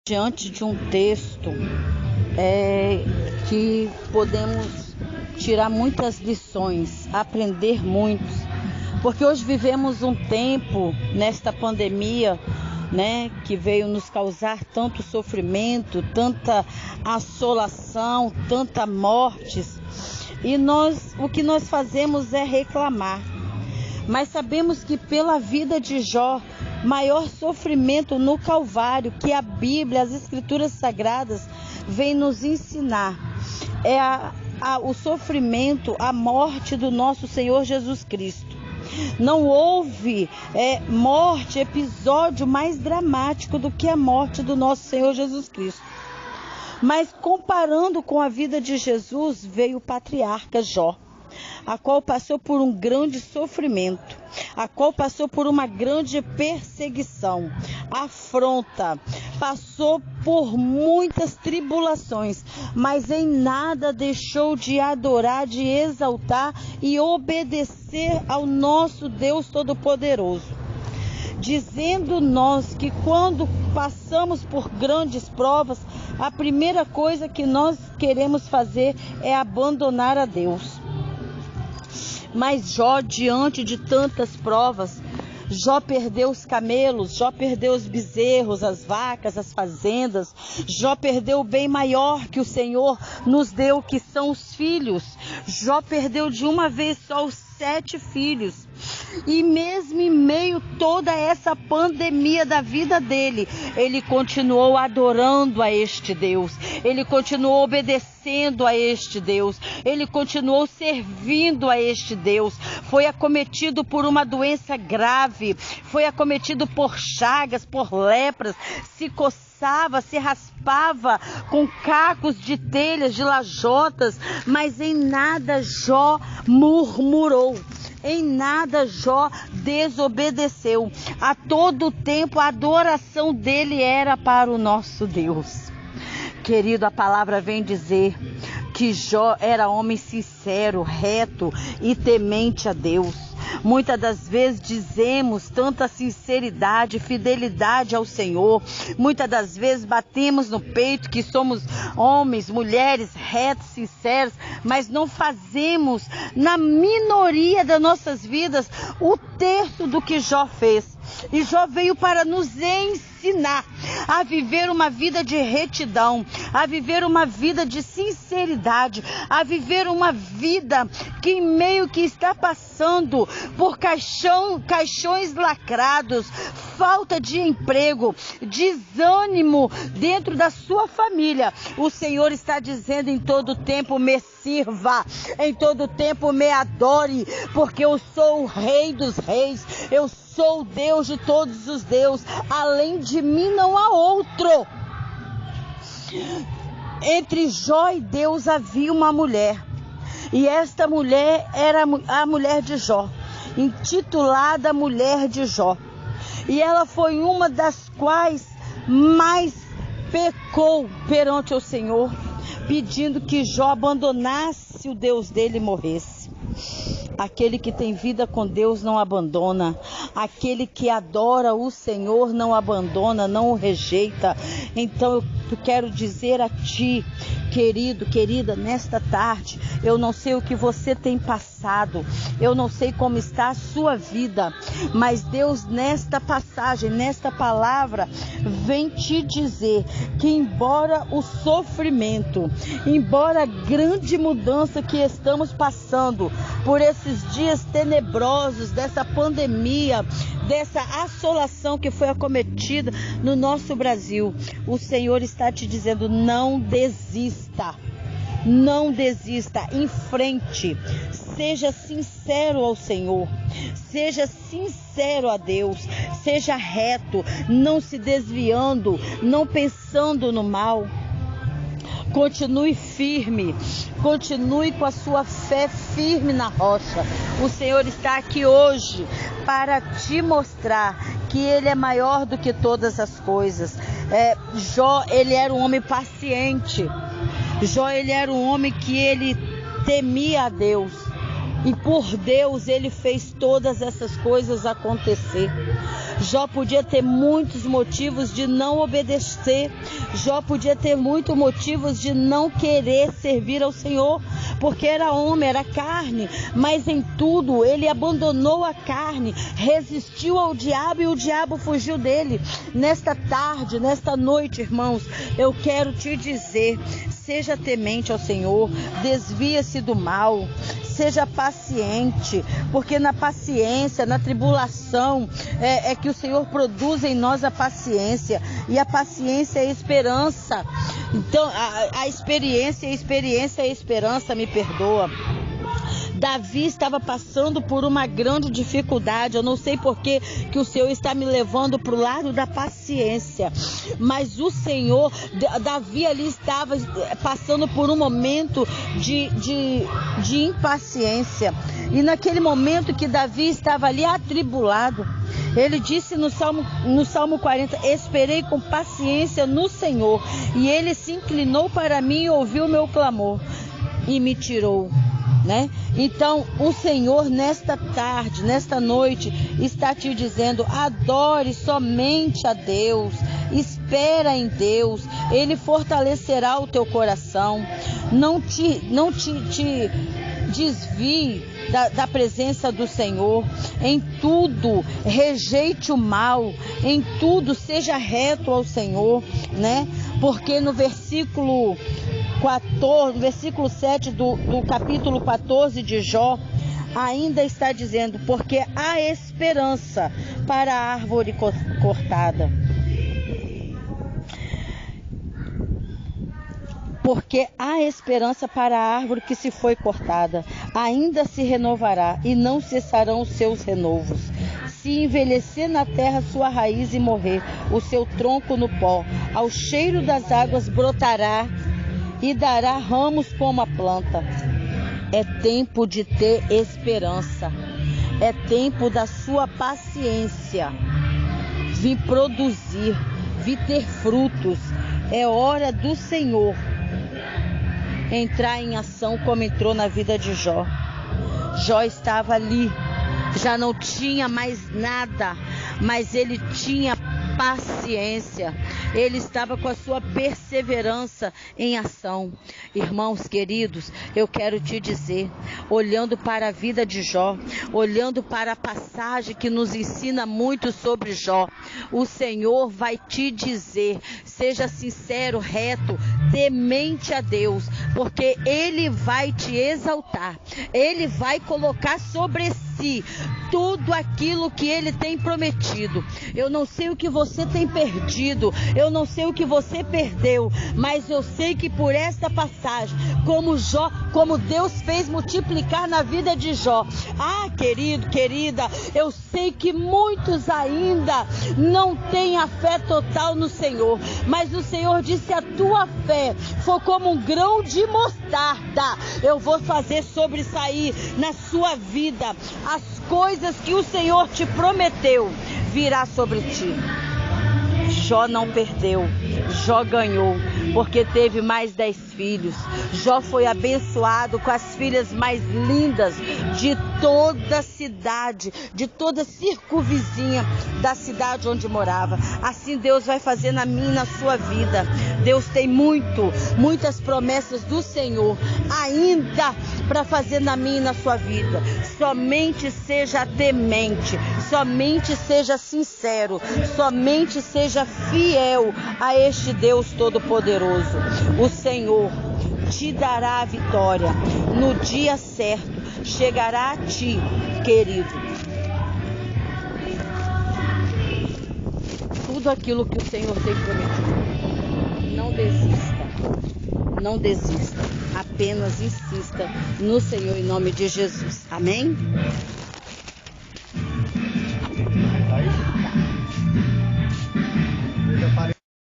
Diante de um texto que podemos tirar muitas lições, aprender muito, porque hoje vivemos um tempo nesta pandemia, que veio nos causar tanto sofrimento, tanta assolação, tanta mortes, e o que nós fazemos é reclamar. Mas sabemos que pela vida de Jó, maior sofrimento no Calvário, que a Bíblia, as Escrituras Sagradas, vem nos ensinar, é o sofrimento, a morte do nosso Senhor Jesus Cristo. Não houve morte, episódio mais dramático do que a morte do nosso Senhor Jesus Cristo. Mas comparando com a vida de Jesus, veio o patriarca Jó, a qual passou por um grande sofrimento, a qual passou por uma grande perseguição, afronta, passou por muitas tribulações, mas em nada deixou de adorar, de exaltar e obedecer ao nosso Deus Todo-Poderoso. Dizendo nós que quando passamos por grandes provas, a primeira coisa que nós queremos fazer é abandonar a Deus. Mas Jó, diante de tantas provas, Jó perdeu os camelos, Jó perdeu os bezerros, as vacas, as fazendas. Jó perdeu o bem maior que o Senhor nos deu, que são os filhos. Jó perdeu de uma vez só os 7 filhos. E mesmo em meio a toda essa pandemia da vida dele, ele continuou adorando a este Deus, ele continuou obedecendo a este Deus, ele continuou servindo a este Deus. Foi acometido por uma doença grave, foi acometido por chagas, por lepras, se coçava, se raspava com cacos de telhas, de lajotas, mas em nada Jó murmurou. Em nada Jó desobedeceu. A todo tempo a adoração dele era para o nosso Deus. Querido, a palavra vem dizer que Jó era homem sincero, reto e temente a Deus. Muitas das vezes dizemos tanta sinceridade, fidelidade ao Senhor. Muitas das vezes batemos no peito que somos homens, mulheres retos, sinceros, mas não fazemos, na minoria das nossas vidas, o terço do que Jó fez. E Jó veio para nos ensinar a viver uma vida de retidão, a viver uma vida de sinceridade, a viver uma vida que em meio que está passando por caixões lacrados, falta de emprego, desânimo dentro da sua família, o Senhor está dizendo em todo tempo: me sirva, em todo tempo me adore, porque eu sou o Rei dos Reis, eu sou o Deus de todos os deuses, além de mim não há outro. Entre Jó e Deus havia uma mulher, e esta mulher era a mulher de Jó, intitulada Mulher de Jó, e ela foi uma das quais mais pecou perante o Senhor, pedindo que Jó abandonasse o Deus dele e morresse. Aquele que tem vida com Deus não abandona. Aquele que adora o Senhor não abandona, não o rejeita. Então eu quero dizer a ti, querido, querida, nesta tarde, eu não sei o que você tem passado, eu não sei como está a sua vida, mas Deus nesta passagem, nesta palavra, vem te dizer que embora o sofrimento, embora a grande mudança que estamos passando por esses dias tenebrosos dessa pandemia, dessa assolação que foi acometida no nosso Brasil, o Senhor está te dizendo: não desista, não desista, em frente, seja sincero ao Senhor, seja sincero a Deus, seja reto, não se desviando, não pensando no mal. Continue firme, continue com a sua fé firme na rocha. O Senhor está aqui hoje para te mostrar que Ele é maior do que todas as coisas. Jó, ele era um homem paciente. Jó, ele era um homem que ele temia a Deus. E por Deus ele fez todas essas coisas acontecer. Jó podia ter muitos motivos de não obedecer. Jó podia ter muitos motivos de não querer servir ao Senhor, porque era homem, era carne. Mas em tudo ele abandonou a carne, resistiu ao diabo e o diabo fugiu dele. Nesta tarde, nesta noite, irmãos, eu quero te dizer: seja temente ao Senhor, desvia-se do mal, seja paciente, porque na paciência, na tribulação, é que o Senhor produz em nós a paciência, e a paciência é a esperança. Então, a experiência, é a esperança, me perdoa. Davi estava passando por uma grande dificuldade. Eu não sei por que o Senhor está me levando para o lado da paciência, mas o Senhor, Davi ali estava passando por um momento de impaciência. E naquele momento que Davi estava ali atribulado, ele disse no Salmo 40, esperei com paciência no Senhor, e ele se inclinou para mim e ouviu o meu clamor e me tirou. Então o Senhor nesta tarde, nesta noite, está te dizendo: adore somente a Deus, espera em Deus, Ele fortalecerá o teu coração. Não te desvie da presença do Senhor. Em tudo rejeite o mal, em tudo seja reto ao Senhor, porque no versículo 7 do capítulo 14 de Jó, ainda está dizendo: porque há esperança para a árvore cortada. Porque há esperança para a árvore que se foi cortada, ainda se renovará e não cessarão os seus renovos. Se envelhecer na terra sua raiz e morrer, o seu tronco no pó, ao cheiro das águas brotará e dará ramos como a planta. É tempo de ter esperança, é tempo da sua paciência vir produzir, vir ter frutos. É hora do Senhor entrar em ação, como entrou na vida de Jó. Jó estava ali, já não tinha mais nada, mas ele tinha paciência, ele estava com a sua perseverança em ação. Irmãos queridos, eu quero te dizer, olhando para a vida de Jó, olhando para a passagem que nos ensina muito sobre Jó, o Senhor vai te dizer: seja sincero, reto, temente a Deus, porque Ele vai te exaltar, Ele vai colocar sobre si tudo aquilo que Ele tem prometido. Eu não sei o que você tem perdido, eu não sei o que você perdeu, mas eu sei que por esta passagem, como Deus fez multiplicar na vida de Jó, querido, querida, eu sei que muitos ainda não têm a fé total no Senhor, mas o Senhor disse: a tua fé for como um grão de mostarda, eu vou fazer sobressair na sua vida as coisas que o Senhor te prometeu, virá sobre ti. Jó não perdeu, Jó ganhou, porque teve mais 10 filhos. Jó foi abençoado com as filhas mais lindas de toda a cidade, de toda a circunvizinha da cidade onde morava. Assim Deus vai fazer na minha e na sua vida. Deus tem muitas promessas do Senhor ainda para fazer na minha e na sua vida. Somente seja temente, somente seja sincero, somente seja fiel a este Deus Todo-Poderoso. O Senhor te dará a vitória no dia certo, chegará a ti, querido. Tudo aquilo que o Senhor tem prometido. Não desista, apenas insista no Senhor em nome de Jesus. Amém?